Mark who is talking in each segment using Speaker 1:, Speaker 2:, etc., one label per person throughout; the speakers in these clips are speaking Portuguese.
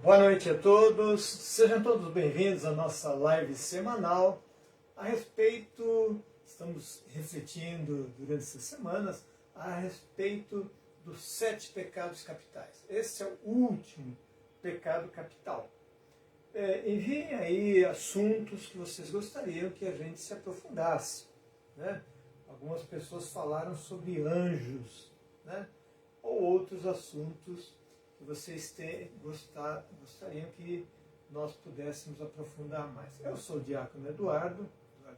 Speaker 1: Boa noite a todos, sejam todos bem-vindos à nossa live semanal a respeito, estamos refletindo durante essas semanas, a respeito dos 7 pecados capitais. Esse é o último pecado capital. Enviem aí assuntos que vocês gostariam que a gente se aprofundasse, né? Algumas pessoas falaram sobre anjos, né? Ou outros assuntos que vocês gostariam que nós pudéssemos aprofundar mais. Eu sou o diácono Eduardo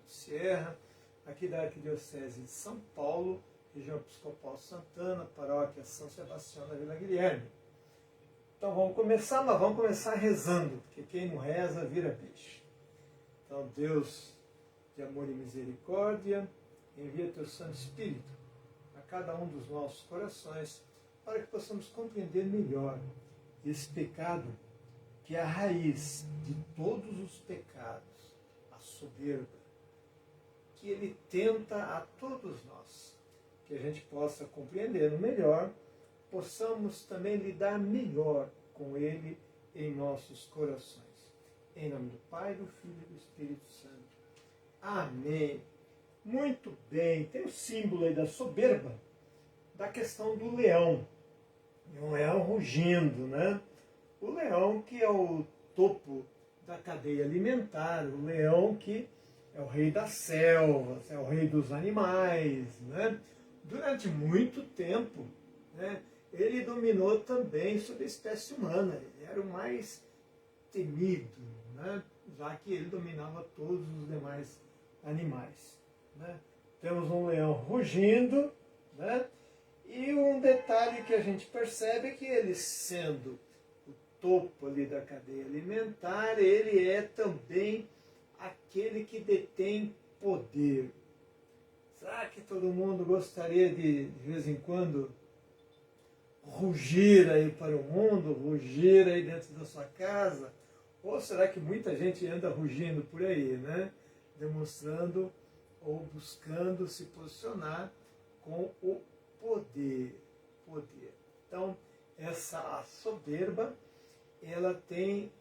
Speaker 1: Sierra, aqui da Arquidiocese de São Paulo, região episcopal Santana, paróquia São Sebastião da Vila Guilherme. Então vamos começar, mas vamos começar rezando, porque quem não reza vira peixe. Então Deus de amor e misericórdia, envia teu Santo Espírito a cada um dos nossos corações, para que possamos compreender melhor esse pecado que é a raiz de todos os pecados, a soberba, que ele tenta a todos nós, que a gente possa compreendê-lo melhor, possamos também lidar melhor com ele em nossos corações. Em nome do Pai, do Filho e do Espírito Santo. Amém. Muito bem, tem o símbolo aí da soberba, da questão do leão. Um leão rugindo, né? O leão que é o topo da cadeia alimentar, o leão que é o rei das selvas, é o rei dos animais, né? Durante muito tempo, né, ele dominou também sobre a espécie humana, ele era o mais temido, né, já que ele dominava todos os demais animais, né? Temos um leão rugindo, né? E um detalhe que a gente percebe é que ele, sendo o topo ali da cadeia alimentar, ele é também aquele que detém poder. Será que todo mundo gostaria de vez em quando, rugir aí para o mundo, rugir aí dentro da sua casa? Ou será que muita gente anda rugindo por aí, né? Demonstrando ou buscando se posicionar com o poder. Então, essa soberba, ela tem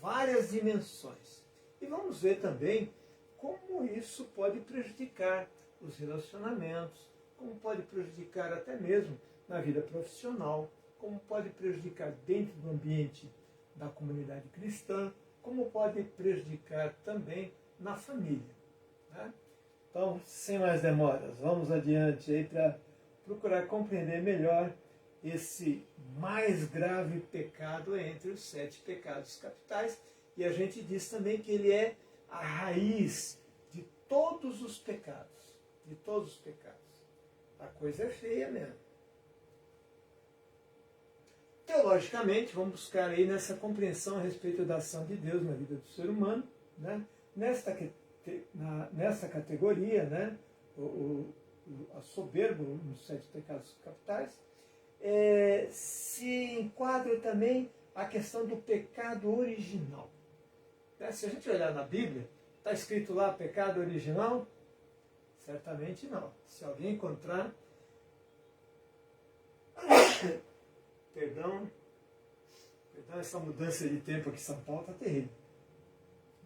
Speaker 1: várias dimensões. E vamos ver também como isso pode prejudicar os relacionamentos, como pode prejudicar até mesmo na vida profissional, como pode prejudicar dentro do ambiente da comunidade cristã, como pode prejudicar também na família, né? Então, sem mais demoras, vamos adiante aí para procurar compreender melhor esse mais grave pecado entre os 7 pecados capitais. E a gente diz também que ele é a raiz de todos os pecados. De todos os pecados. A coisa é feia mesmo. Teologicamente, vamos buscar aí nessa compreensão a respeito da ação de Deus na vida do ser humano, né? Nessa categoria, né? A soberba, nos 7 pecados capitais, se enquadra também a questão do pecado original. Se a gente olhar na Bíblia, está escrito lá pecado original? Certamente não. Se alguém encontrar... Perdão, essa mudança de tempo aqui em São Paulo está terrível.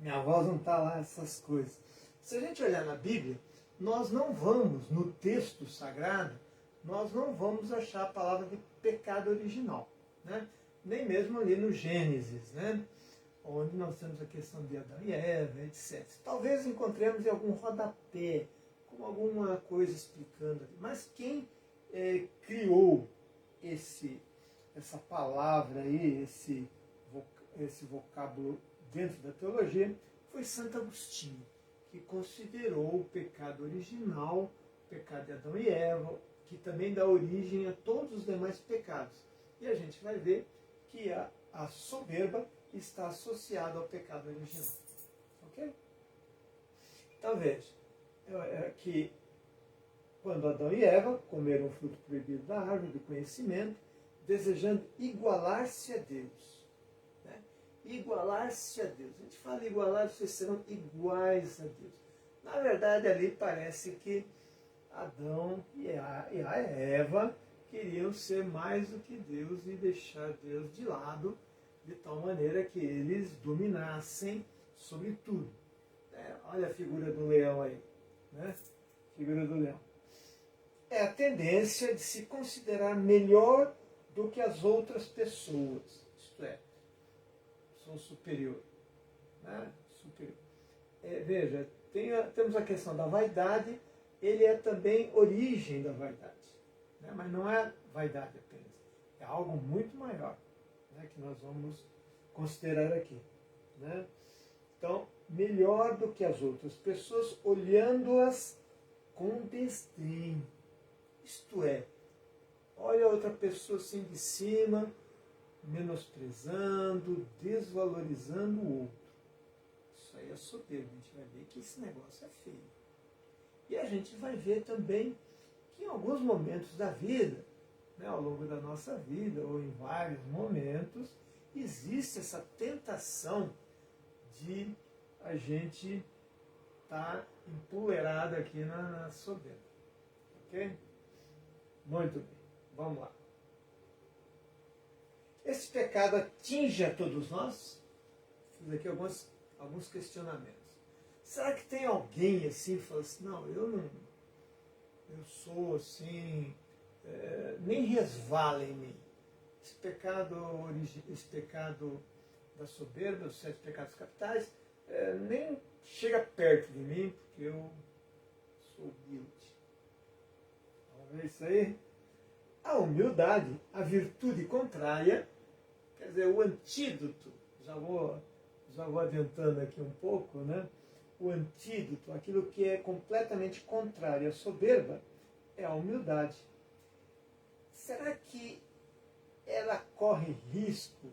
Speaker 1: Minha voz não está lá, essas coisas. Se a gente olhar na Bíblia, nós não vamos, no texto sagrado, nós não vamos achar a palavra de pecado original, né? Nem mesmo ali no Gênesis, né? Onde nós temos a questão de Adão e Eva, etc. Talvez encontremos em algum rodapé, com alguma coisa explicando ali. Mas quem criou essa palavra aí, esse vocábulo dentro da teologia, foi Santo Agostinho, que considerou o pecado original, o pecado de Adão e Eva, que também dá origem a todos os demais pecados. E a gente vai ver que a soberba está associada ao pecado original. Ok? Então veja, que quando Adão e Eva comeram o fruto proibido da árvore do conhecimento, desejando igualar-se a Deus. Né? Igualar-se a Deus. A gente fala igualar, vocês serão iguais a Deus. Na verdade, ali parece que Adão e a Eva queriam ser mais do que Deus e deixar Deus de lado, de tal maneira que eles dominassem sobre tudo. Olha a figura do leão aí, né? Figura do leão. É a tendência de se considerar melhor do que as outras pessoas. Isto é, sou superior. Né? Superior. Veja, temos a questão da vaidade, ele é também origem da vaidade. Né? Mas não é vaidade apenas, é algo muito maior, né? Que nós vamos considerar aqui. Né? Então, melhor do que as outras pessoas, olhando-as com desdém. Isto é, olha a outra pessoa assim de cima, menosprezando, desvalorizando o outro. Isso aí é soberbo, a gente vai ver que esse negócio é feio. E a gente vai ver também que em alguns momentos da vida, né, ao longo da nossa vida, ou em vários momentos, existe essa tentação de a gente estar empoleirado aqui na soberba. Ok? Muito bem, vamos lá. Esse pecado atinge a todos nós? Fiz aqui alguns questionamentos. Será que tem alguém assim que fala assim, não, eu sou assim, nem resvala em mim. Esse pecado da soberba, os 7 pecados capitais, nem chega perto de mim, porque eu sou humilde. Vamos ver isso aí? A humildade, a virtude contrária, quer dizer, o antídoto, já vou adiantando aqui um pouco, né? O antídoto, aquilo que é completamente contrário à soberba, é a humildade. Será que ela corre risco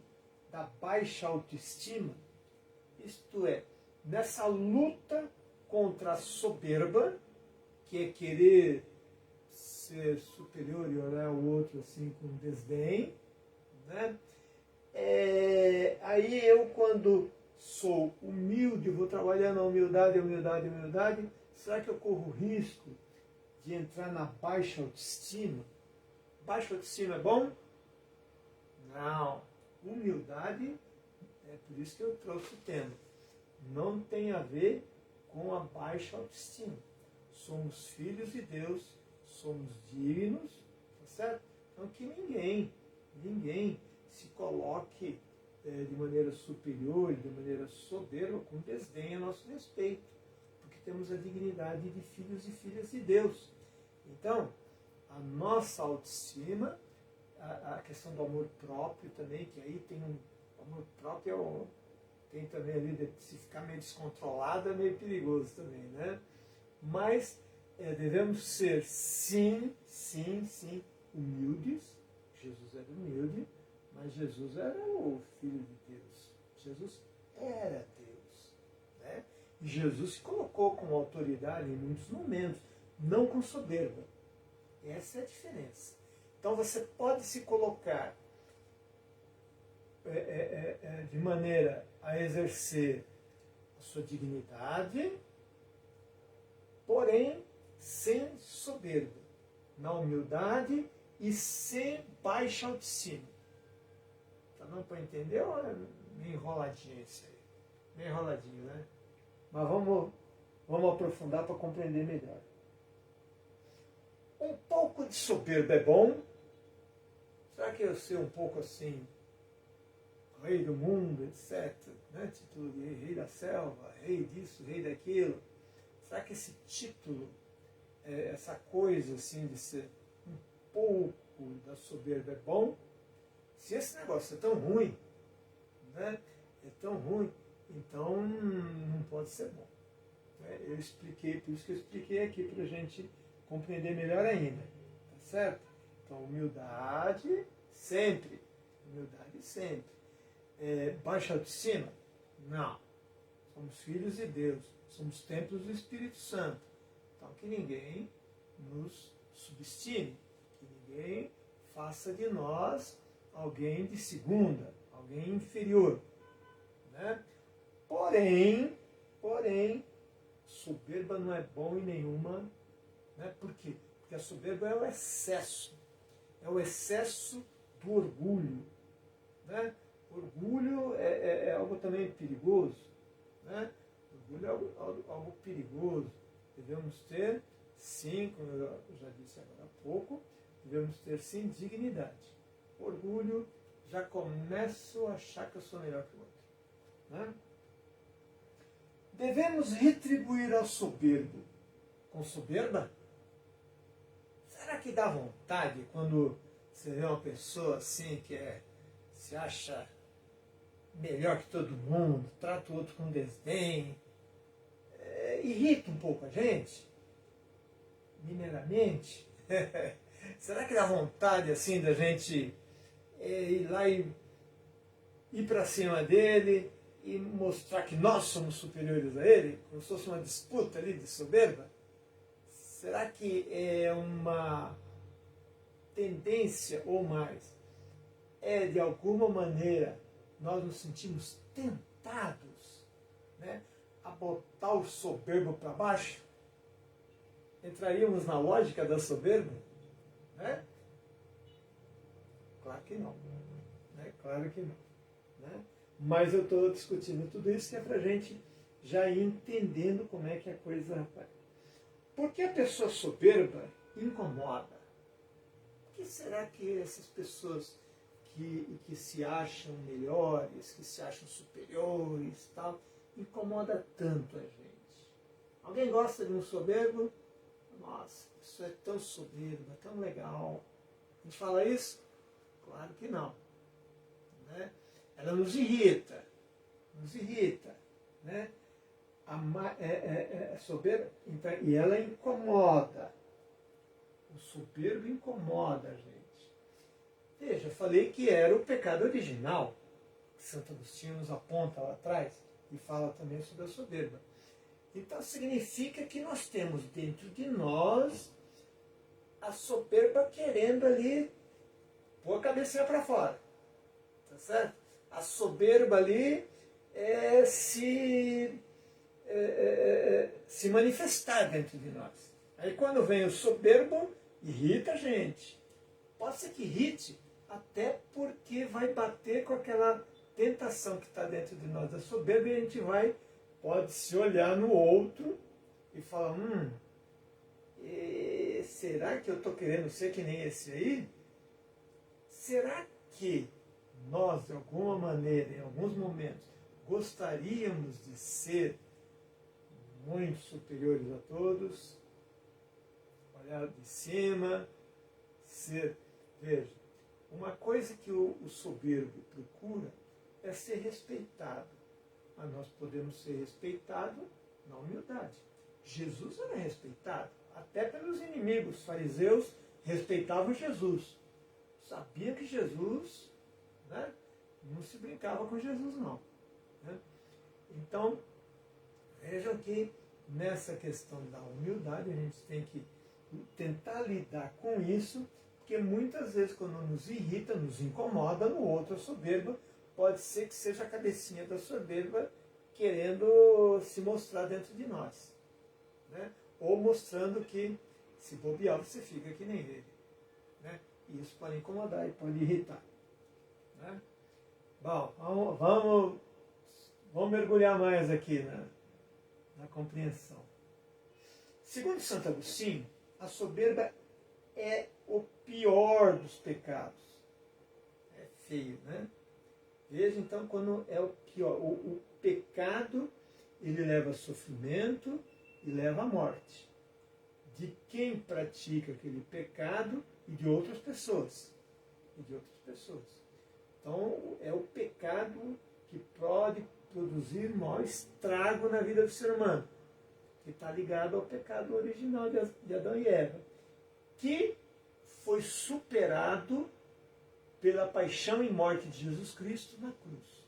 Speaker 1: da baixa autoestima? Isto é, nessa luta contra a soberba, que é querer ser superior e olhar o outro assim com desdém, né? Aí eu, quando sou humilde, vou trabalhando a humildade, será que eu corro risco de entrar na baixa autoestima? Baixa autoestima é bom? Não. Humildade, é por isso que eu trouxe o tema, não tem a ver com a baixa autoestima. Somos filhos de Deus, somos dignos, tá certo? Então que ninguém se coloque de maneira superior, de maneira soberba, com desdém a nosso respeito, porque temos a dignidade de filhos e filhas de Deus. Então, a nossa autoestima, a questão do amor próprio também, que aí tem um amor próprio, tem também ali, de se ficar meio descontrolado, é meio perigoso também, né? Mas devemos ser, sim, humildes. Jesus era humilde, mas Jesus era o Filho de Deus. Jesus era Deus. Né? E Jesus se colocou com autoridade em muitos momentos, não com soberba. Essa é a diferença. Então você pode se colocar de maneira a exercer a sua dignidade, porém sem soberba, na humildade e sem baixa autoestima. Tá dando para entender ou é meio enroladinho isso aí? Meio enroladinho, né? Mas vamos aprofundar para compreender melhor. Um pouco de soberba é bom? Será que eu ser um pouco assim, rei do mundo, etc., né? Título de rei da selva, rei disso, rei daquilo? Será que esse título, essa coisa assim de ser um pouco da soberba é bom? Se esse negócio é tão ruim, né? É tão ruim, então não pode ser bom. Eu expliquei, por isso que eu expliquei aqui para a gente compreender melhor ainda. Tá certo? Então, humildade sempre. Humildade sempre. Baixa autoestima? Não. Somos filhos de Deus. Somos templos do Espírito Santo. Então, que ninguém nos subestime. Que ninguém faça de nós alguém de segunda, alguém inferior. Né? Porém, soberba não é bom em nenhuma. Né? Por quê? Porque a soberba é o excesso. É o excesso do orgulho. Né? Orgulho algo também perigoso. Né? Orgulho é algo perigoso. Devemos ter, sim, como eu já disse agora há pouco, devemos ter, sim, dignidade. Orgulho, já começo a achar que eu sou melhor que o outro. Né? Devemos retribuir ao soberbo com soberba? Será que dá vontade quando você vê uma pessoa assim que se acha melhor que todo mundo, trata o outro com desdém, irrita um pouco a gente, mineiramente? Será que dá vontade assim da gente ir lá e ir para cima dele e mostrar que nós somos superiores a ele, como se fosse uma disputa ali de soberba? Será que é uma tendência ou mais? De alguma maneira nós nos sentimos tentados, né, a botar o soberbo para baixo? Entraríamos na lógica da soberba? Né? Claro que não. Né? Claro que não. Né? Mas eu estou discutindo tudo isso que é para a gente já ir entendendo como é que a coisa vai. Porque a pessoa soberba incomoda. Por que será que essas pessoas que se acham melhores, que se acham superiores, tal, incomoda tanto a gente? Alguém gosta de um soberbo? Nossa, isso é tão soberbo, é tão legal. A gente fala isso? Claro que não. Né? Ela nos irrita. Né? A soberba, então, e ela incomoda. O soberbo incomoda a gente. Veja, eu falei que era o pecado original, que Santo Agostinho nos aponta lá atrás, e fala também sobre a soberba. Então significa que nós temos dentro de nós a soberba querendo ali pôr a cabecinha para fora. Tá certo? A soberba ali se manifestar dentro de nós. Aí quando vem o soberbo, irrita a gente. Pode ser que irrite, até porque vai bater com aquela tentação que está dentro de nós da soberba, e a gente pode se olhar no outro e falar, será que eu estou querendo ser que nem esse aí? Será que nós, de alguma maneira, em alguns momentos, gostaríamos de ser muito superiores a todos? Olhar de cima, ser... Veja, uma coisa que o soberbo procura é ser respeitado. Mas nós podemos ser respeitados na humildade. Jesus era respeitado, até pelos inimigos. Os fariseus respeitavam Jesus. Sabia que Jesus, né, não se brincava com Jesus, não. Né? Então, vejam que nessa questão da humildade a gente tem que tentar lidar com isso, porque muitas vezes quando nos irrita, nos incomoda no outro a soberba, pode ser que seja a cabecinha da soberba querendo se mostrar dentro de nós. Né? Ou mostrando que, se bobear, você fica que nem ele. Né? E isso pode incomodar e pode irritar. Né? Bom, vamos mergulhar mais aqui na compreensão. Segundo Santo Agostinho, a soberba é o pior dos pecados. É feio, né? Veja então quando é o pior. O pecado, ele leva a sofrimento e leva à morte. De quem pratica aquele pecado e de outras pessoas. Então, é o pecado que pode produzir maior estrago na vida do ser humano, que está ligado ao pecado original de Adão e Eva, que foi superado pela paixão e morte de Jesus Cristo na cruz.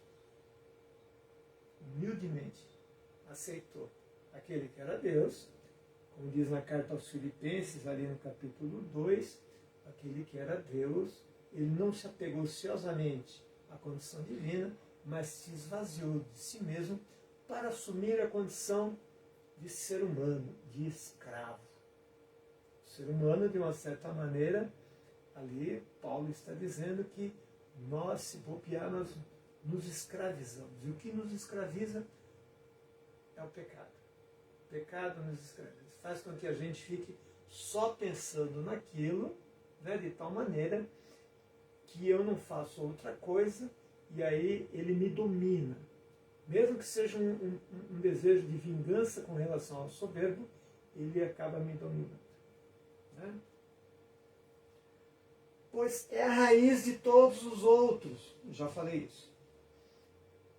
Speaker 1: Humildemente aceitou aquele que era Deus, como diz na carta aos Filipenses, ali no capítulo 2, aquele que era Deus, ele não se apegou ciosamente à condição divina, mas se esvaziou de si mesmo para assumir a condição de ser humano, de escravo. O ser humano, de uma certa maneira, ali Paulo está dizendo que nós, se bobear, nós nos escravizamos. E o que nos escraviza é o pecado. O pecado nos escraviza. Faz com que a gente fique só pensando naquilo, né, de tal maneira que eu não faço outra coisa e aí ele me domina. Mesmo que seja um desejo de vingança com relação ao soberbo, ele acaba me dominando. Né? Pois é a raiz de todos os outros. Já falei isso.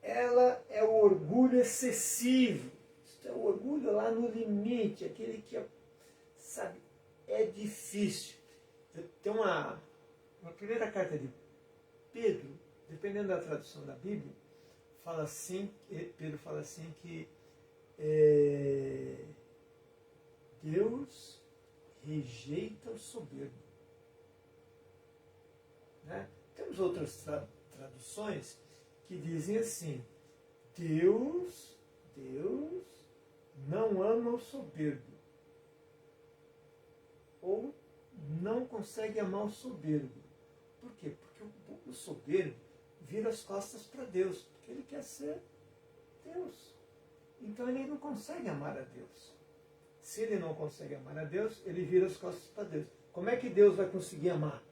Speaker 1: Ela é o orgulho excessivo. Isso é o orgulho lá no limite, aquele que, sabe, é difícil. Tem uma primeira carta de Pedro, dependendo da tradução da Bíblia, fala assim, Pedro fala assim que Deus rejeita o soberbo. Né? Temos outras traduções que dizem assim, Deus não ama o soberbo. Ou não consegue amar o soberbo. Por quê? Porque o soberbo vira as costas para Deus, porque ele quer ser Deus. Então ele não consegue amar a Deus. Se ele não consegue amar a Deus, ele vira as costas para Deus. Como é que Deus vai conseguir amar?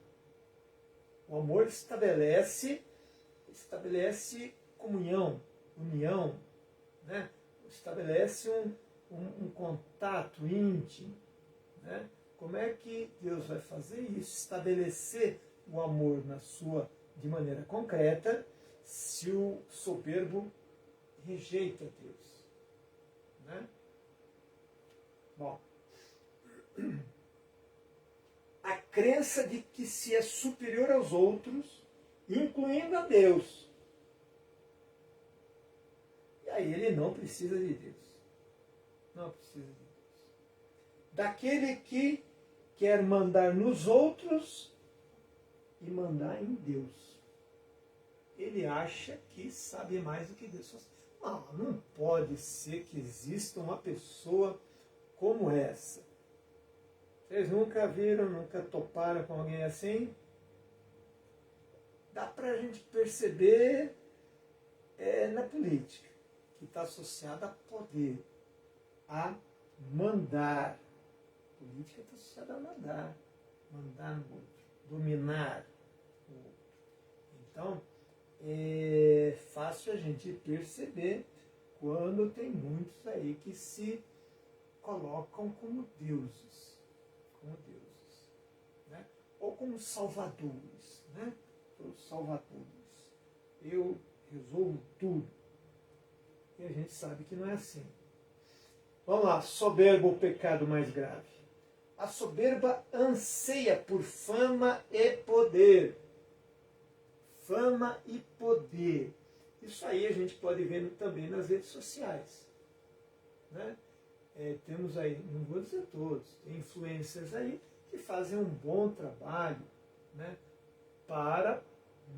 Speaker 1: O amor estabelece comunhão, união, né? Estabelece um contato íntimo. Né? Como é que Deus vai fazer isso? Estabelecer o amor de maneira concreta, se o soberbo rejeita Deus. Né? Bom, a crença de que se é superior aos outros, incluindo a Deus. E aí ele não precisa de Deus. Não precisa de Deus. Daquele que quer mandar nos outros e mandar em Deus. Ele acha que sabe mais do que Deus. Não pode ser que exista uma pessoa como essa. Vocês nunca viram, nunca toparam com alguém assim? Dá para a gente perceber na política, que está associada a poder, a mandar. A política está associada a mandar no outro, dominar o outro. Então, é fácil a gente perceber quando tem muitos aí que se colocam como deuses, né? Ou como salvadores, né? Os salvadores. Eu resolvo tudo. E a gente sabe que não é assim. Vamos lá, soberba, o pecado mais grave. A soberba anseia por fama e poder. Fama e poder. Isso aí a gente pode ver também nas redes sociais. Né? Temos aí, não vou dizer todos, tem influencers aí que fazem um bom trabalho, né, para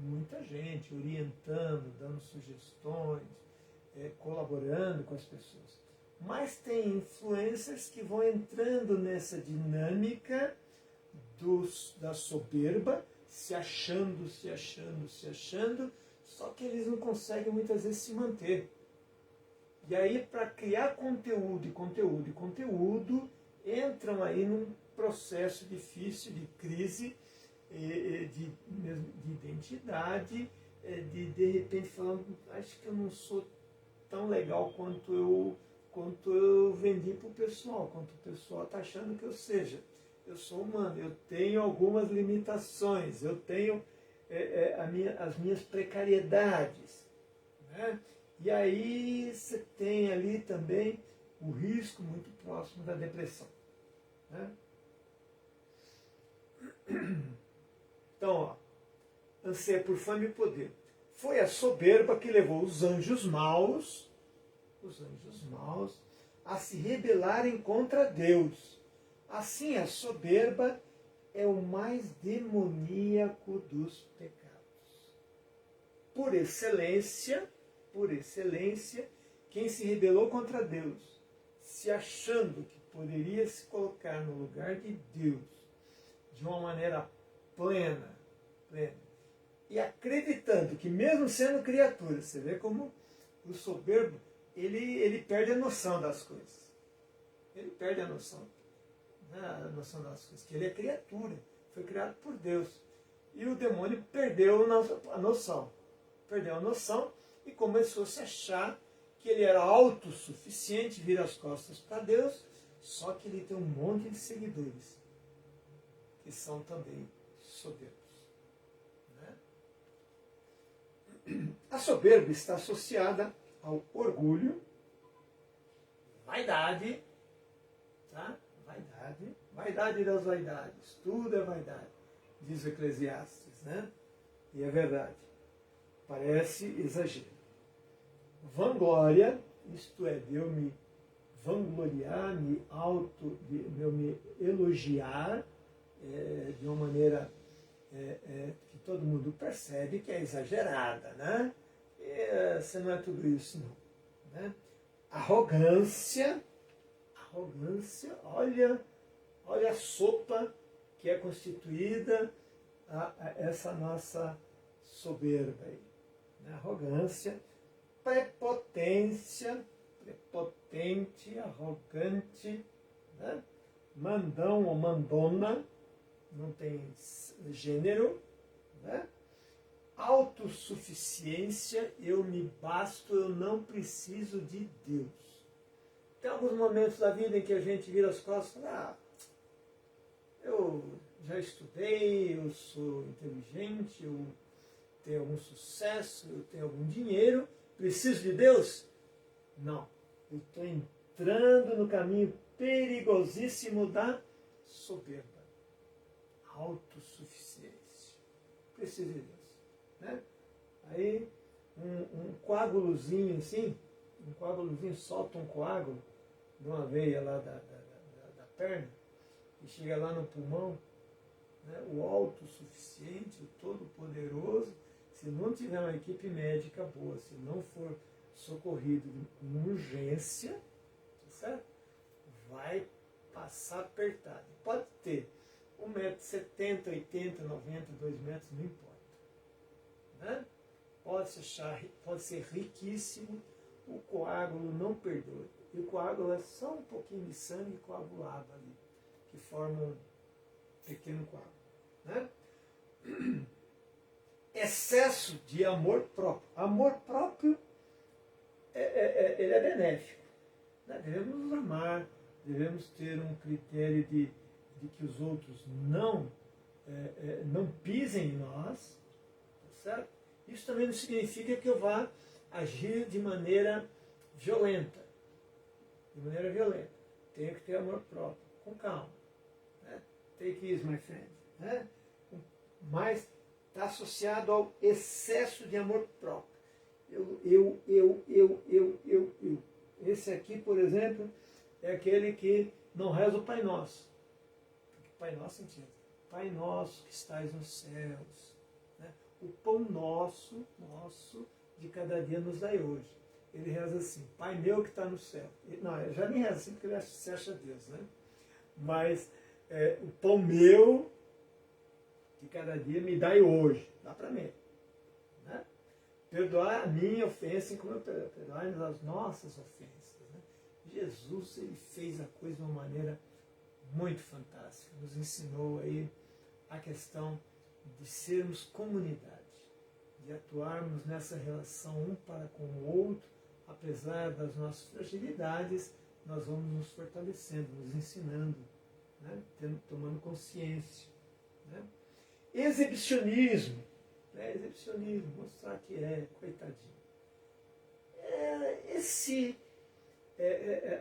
Speaker 1: muita gente, orientando, dando sugestões, colaborando com as pessoas. Mas tem influencers que vão entrando nessa dinâmica da soberba, se achando, só que eles não conseguem muitas vezes se manter. E aí, para criar conteúdo, entram aí num processo difícil de crise, de identidade, de repente falando, acho que eu não sou tão legal quanto eu vendi para o pessoal, quanto o pessoal está achando que eu seja. Eu sou humano, eu tenho algumas limitações, eu tenho as minhas precariedades. Né? E aí você tem ali também o risco muito próximo da depressão. Né? Então, anseia por fama e poder. Foi a soberba que levou os anjos maus a se rebelarem contra Deus. Assim, a soberba é o mais demoníaco dos pecados. Por excelência, quem se rebelou contra Deus, se achando que poderia se colocar no lugar de Deus de uma maneira plena, e acreditando que mesmo sendo criatura, você vê como o soberbo, ele perde a noção das coisas. Ele perde a noção, né, a noção das coisas, que ele é criatura, foi criado por Deus. E o demônio perdeu a noção. Perdeu a noção e começou a se achar que ele era autossuficiente, vira as costas para Deus, só que ele tem um monte de seguidores, que são também soberbos. Né? A soberba está associada ao orgulho, vaidade, tá? Vaidade das vaidades, tudo é vaidade, diz o Eclesiastes, né? E é verdade, parece exagero. Vanglória, isto é, de eu me vangloriar, de eu me elogiar de uma maneira que todo mundo percebe que é exagerada, né? Você não é tudo isso, não. Né? Arrogância, olha a sopa que é constituída a essa nossa soberba aí. Né? Arrogância, prepotência, prepotente, arrogante, né? Mandão ou mandona, não tem gênero, né? Autossuficiência, eu me basto, eu não preciso de Deus. Tem alguns momentos da vida em que a gente vira as costas e fala, eu já estudei, eu sou inteligente, eu tenho algum sucesso, eu tenho algum dinheiro, preciso de Deus? Não. Eu estou entrando no caminho perigosíssimo da soberba. Autossuficiência. Preciso de Deus. Né? Aí, um coágulozinho assim, solta um coágulo de uma veia lá da perna e chega lá no pulmão, né? O autossuficiente, o todo-poderoso, se não tiver uma equipe médica boa, se não for socorrido em urgência, tá certo? Vai passar apertado. Pode ter 1,70 m, 80, 90, 2 metros, não importa. Né? Pode ser riquíssimo, o coágulo não perdoa. E o coágulo é só um pouquinho de sangue coagulado ali, que forma um pequeno coágulo. Né? Excesso de amor próprio. Amor próprio ele é benéfico. Né? Devemos nos amar, devemos ter um critério de que os outros não pisem em nós. Tá certo? Isso também não significa que eu vá agir de maneira violenta. Tenho que ter amor próprio, com calma. Né? Take it easy, my friend. Né? Mas está associado ao excesso de amor próprio. Eu. Esse aqui, por exemplo, é aquele que não reza o Pai Nosso. Porque Pai Nosso entende. Pai Nosso que estais nos céus. Né? O pão nosso de cada dia nos dai hoje. Ele reza assim, Pai meu que está no céu. Não, ele já nem reza assim porque ele se acha Deus, né? Mas o pão meu de cada dia me dai hoje. Dá para mim. Né? Perdoar a minha ofensa, como eu perdoar-nos as nossas ofensas. Né? Jesus, ele fez a coisa de uma maneira muito fantástica. Nos ensinou aí a questão de sermos comunidade, de atuarmos nessa relação um para com o outro, apesar das nossas fragilidades, nós vamos nos fortalecendo, nos ensinando, né? Tomando consciência. Né? Exibicionismo, mostrar que coitadinho.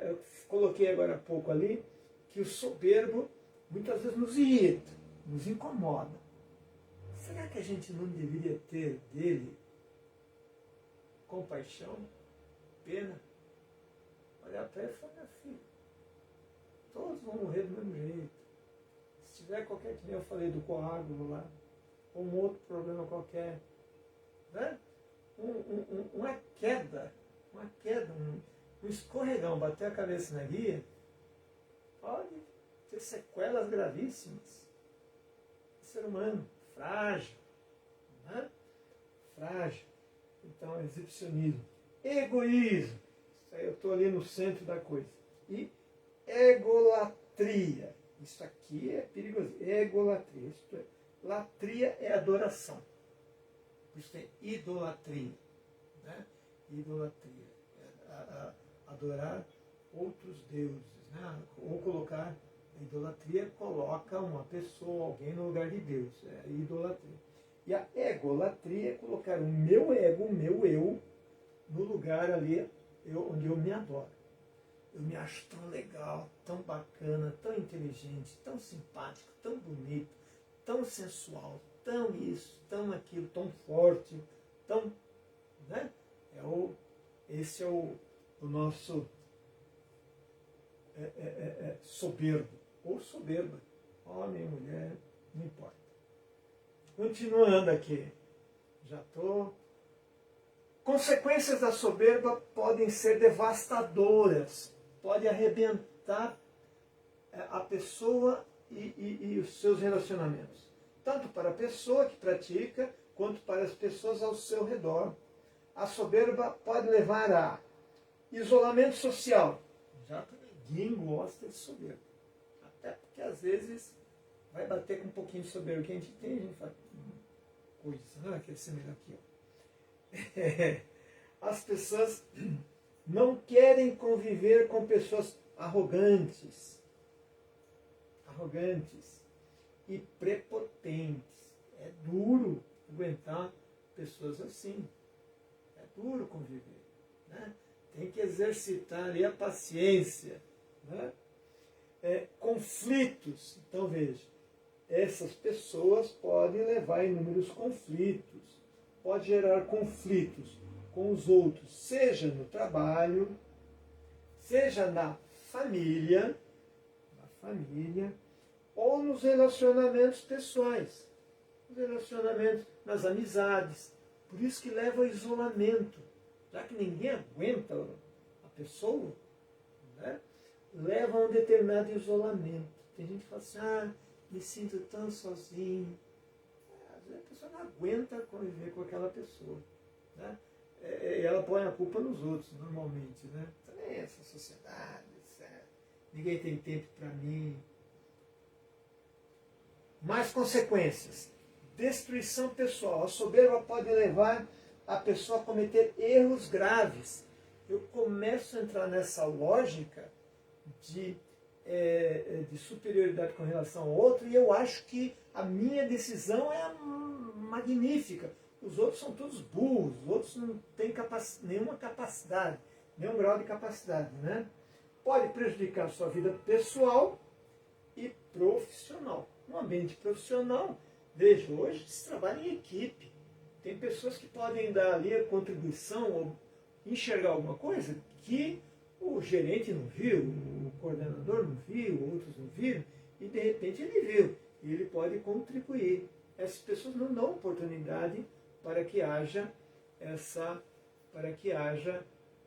Speaker 1: Eu coloquei agora há pouco ali, que o soberbo muitas vezes nos irrita, nos incomoda. Será que a gente não deveria ter dele compaixão, pena? Olhar para ele e falar, meu filho, todos vão morrer do mesmo jeito. Se tiver qualquer, que nem eu falei do coágulo lá, ou um outro problema qualquer, né? Uma queda, um escorregão, bater a cabeça na guia, pode ter sequelas gravíssimas. O ser humano, frágil, né? frágil. Então, exibicionismo. Egoísmo. Isso aí eu estou ali no centro da coisa. E egolatria. Isso aqui é perigoso. Egolatria. Isto é, latria é adoração. Por isso tem idolatria. Né? Idolatria. Adorar outros deuses. Né? Ou colocar, a idolatria coloca uma pessoa, alguém no lugar de Deus. É idolatria. E a egolatria é colocar o meu ego, o meu eu, no lugar ali onde eu me adoro. Eu me acho tão legal, tão bacana, tão inteligente, tão simpático, tão bonito, tão sensual, tão isso, tão aquilo, tão forte, tão... Né? Esse é o nosso soberbo, ou soberba, homem, mulher, não importa. Continuando aqui, já estou... Consequências da soberba podem ser devastadoras, pode arrebentar a pessoa e os seus relacionamentos, tanto para a pessoa que pratica, quanto para as pessoas ao seu redor. A soberba pode levar a isolamento social. Já ninguém gosta de soberba, até porque às vezes vai bater com um pouquinho de soberba que a gente tem, a gente fala, coisa, não é aquele semelhante aqui, ó. As pessoas não querem conviver com pessoas arrogantes e prepotentes. É duro aguentar pessoas assim. É duro conviver. Né? Tem que exercitar ali a paciência. Né? Conflitos. Então veja, essas pessoas podem levar a inúmeros conflitos. Pode gerar conflitos com os outros, seja no trabalho, seja na família, ou nos relacionamentos pessoais, nos relacionamentos, nas amizades. Por isso que leva ao isolamento, já que ninguém aguenta a pessoa, né? Leva a um determinado isolamento. Tem gente que fala assim, me sinto tão sozinho. A pessoa não aguenta conviver com aquela pessoa. Né? E ela põe a culpa nos outros, normalmente. Né? Também essa sociedade, ninguém tem tempo para mim. Mais consequências. Destruição pessoal. A soberba pode levar a pessoa a cometer erros graves. Eu começo a entrar nessa lógica de superioridade com relação ao outro, e eu acho que a minha decisão é magnífica. Os outros são todos burros, os outros não têm nenhuma capacidade, nenhum grau de capacidade. Né? Pode prejudicar a sua vida pessoal e profissional. No ambiente profissional, veja, hoje se trabalha em equipe. Tem pessoas que podem dar ali a contribuição ou enxergar alguma coisa que o gerente não viu, o coordenador não viu, outros não viram, e de repente ele viu, e ele pode contribuir. Essas pessoas não dão oportunidade para que haja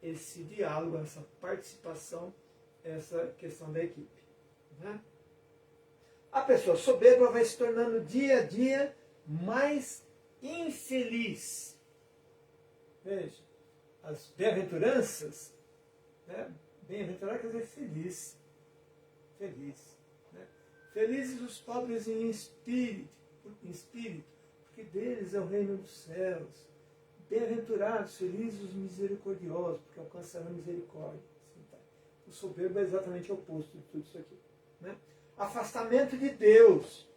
Speaker 1: esse diálogo, essa participação, essa questão da equipe. Né? A pessoa soberba vai se tornando dia a dia mais infeliz. Veja, as bem-aventuranças, né? Bem-aventurado quer dizer feliz. Feliz. Né? Felizes os pobres em espírito, porque deles é o reino dos céus. Bem-aventurados, felizes os misericordiosos, porque alcançarão a misericórdia. Assim, tá. O soberbo é exatamente o oposto de tudo isso aqui. Né? Afastamento de Deus.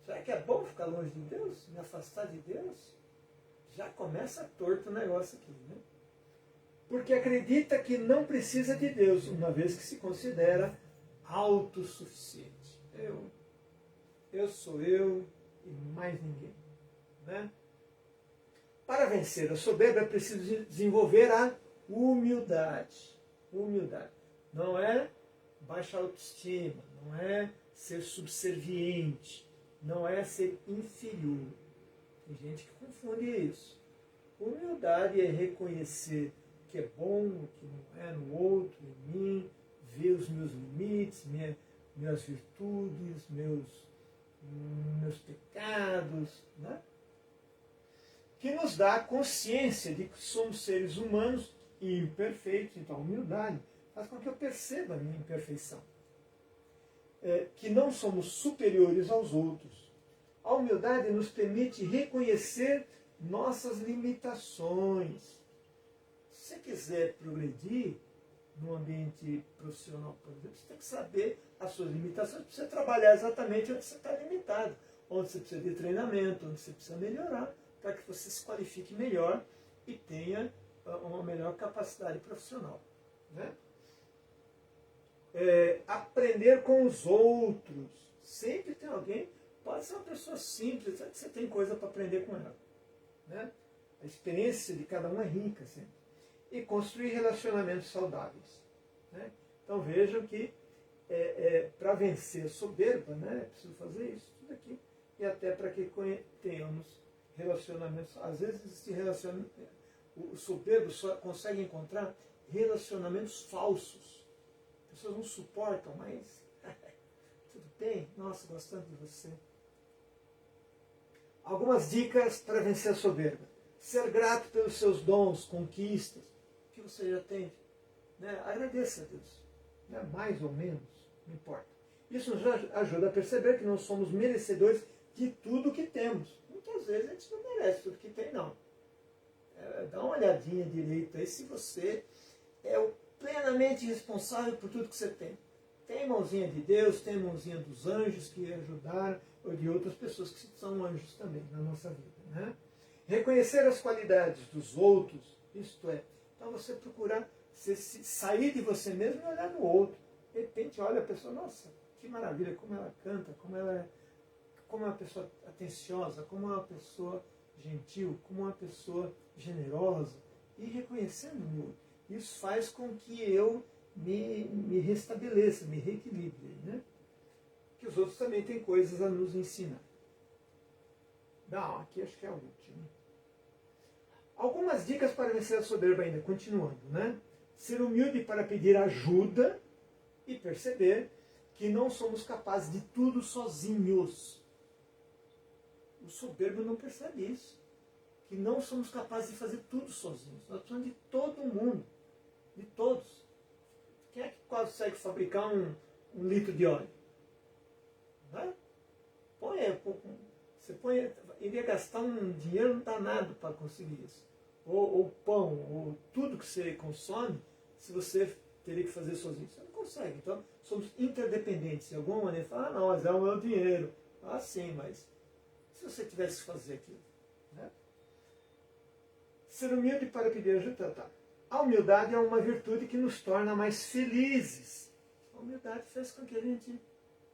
Speaker 1: Será que é bom ficar longe de Deus? Me afastar de Deus? Já começa torto o negócio aqui. Né? Porque acredita que não precisa de Deus, uma vez que se considera autossuficiente. Eu sou eu e mais ninguém. Né? Para vencer a soberba é preciso desenvolver a humildade. Humildade. Não é baixa autoestima, não é ser subserviente, não é ser inferior. Tem gente que confunde isso. Humildade é reconhecer o que é bom, o que não é no outro, em mim, ver os meus limites, minhas virtudes, meus pecados. Né? que nos dá a consciência de que somos seres humanos e imperfeitos. Então, a humildade faz com que eu perceba a minha imperfeição. Que não somos superiores aos outros. A humildade nos permite reconhecer nossas limitações. Se você quiser progredir no ambiente profissional, por exemplo, você tem que saber as suas limitações para você trabalhar exatamente onde você está limitado, onde você precisa de treinamento, onde você precisa melhorar, para que você se qualifique melhor e tenha uma melhor capacidade profissional. Né? Aprender com os outros. Sempre tem alguém, pode ser uma pessoa simples, você tem coisa para aprender com ela. Né? A experiência de cada um é rica sempre. E construir relacionamentos saudáveis. Né? Então vejam que para vencer a soberba, né, é preciso fazer isso tudo aqui. E até para que tenhamos relacionamentos. Às vezes esse relacionamento, o soberbo só consegue encontrar relacionamentos falsos. As pessoas não suportam, mas tudo bem, nossa, gostando de você. Algumas dicas para vencer a soberba. Ser grato pelos seus dons, conquistas, que você já tem. Né? Agradeça a Deus. Né? Mais ou menos, não importa. Isso nos ajuda a perceber que não somos merecedores de tudo que temos. Muitas vezes a gente não merece tudo que tem, não. Dá uma olhadinha direito aí se você é o plenamente responsável por tudo que você tem. Tem mãozinha de Deus, tem mãozinha dos anjos que ajudaram, ou de outras pessoas que são anjos também na nossa vida. Né? Reconhecer as qualidades dos outros, isto é, então você procurar sair de você mesmo e olhar no outro. De repente olha a pessoa, nossa, que maravilha, como ela canta, como é uma pessoa atenciosa, como é uma pessoa gentil, como é uma pessoa generosa, e reconhecendo o outro. Isso faz com que eu me restabeleça, me reequilibre. Né? Que os outros também têm coisas a nos ensinar. Não, aqui acho que é a última. Algumas dicas para vencer a soberba ainda, continuando. Né? Ser humilde para pedir ajuda e perceber que não somos capazes de tudo sozinhos. O soberbo não percebe isso. Que não somos capazes de fazer tudo sozinhos. Nós precisamos de todo mundo. De todos. Quem é que consegue fabricar um litro de óleo? Né? Iria gastar um dinheiro danado para conseguir isso. Ou pão, ou tudo que você consome, se você teria que fazer sozinho. Você não consegue. Então, somos interdependentes. De alguma maneira, fala, não, mas é o meu dinheiro. Ah, sim, mas se você tivesse que fazer aquilo. Né? Ser humilde para pedir ajuda. Tá. A humildade é uma virtude que nos torna mais felizes. A humildade faz com que a gente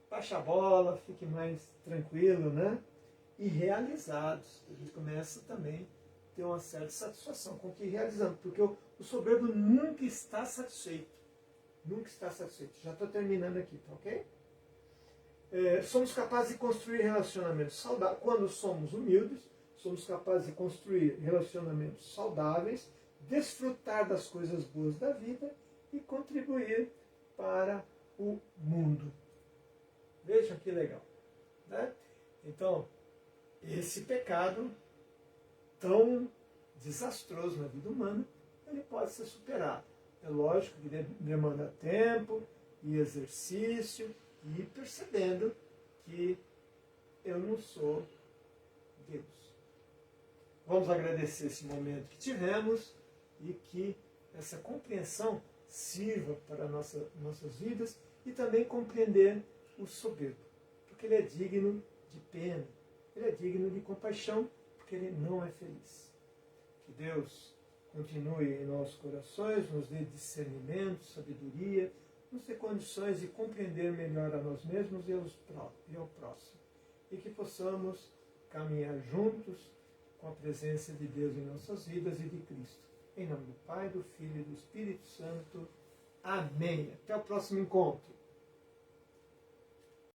Speaker 1: baixe a bola, fique mais tranquilo, né? E realizados. A gente começa também a ter uma certa satisfação com o que realizamos. Porque o soberbo nunca está satisfeito. Nunca está satisfeito. Já estou terminando aqui, tá ok? Somos capazes de construir relacionamentos saudáveis. Quando somos humildes, somos capazes de construir relacionamentos saudáveis, desfrutar das coisas boas da vida e contribuir para o mundo. Vejam que legal. Né? Então, esse pecado tão desastroso na vida humana, ele pode ser superado. É lógico que demanda tempo e exercício e ir percebendo que eu não sou Deus. Vamos agradecer esse momento que tivemos e que essa compreensão sirva para nossas vidas e também compreender o soberbo, porque ele é digno de pena, ele é digno de compaixão, porque ele não é feliz. Que Deus continue em nossos corações, nos dê discernimento, sabedoria, nos dê condições de compreender melhor a nós mesmos e ao próximo. E que possamos caminhar juntos com a presença de Deus em nossas vidas e de Cristo. Em nome do Pai, do Filho e do Espírito Santo. Amém. Até o próximo encontro.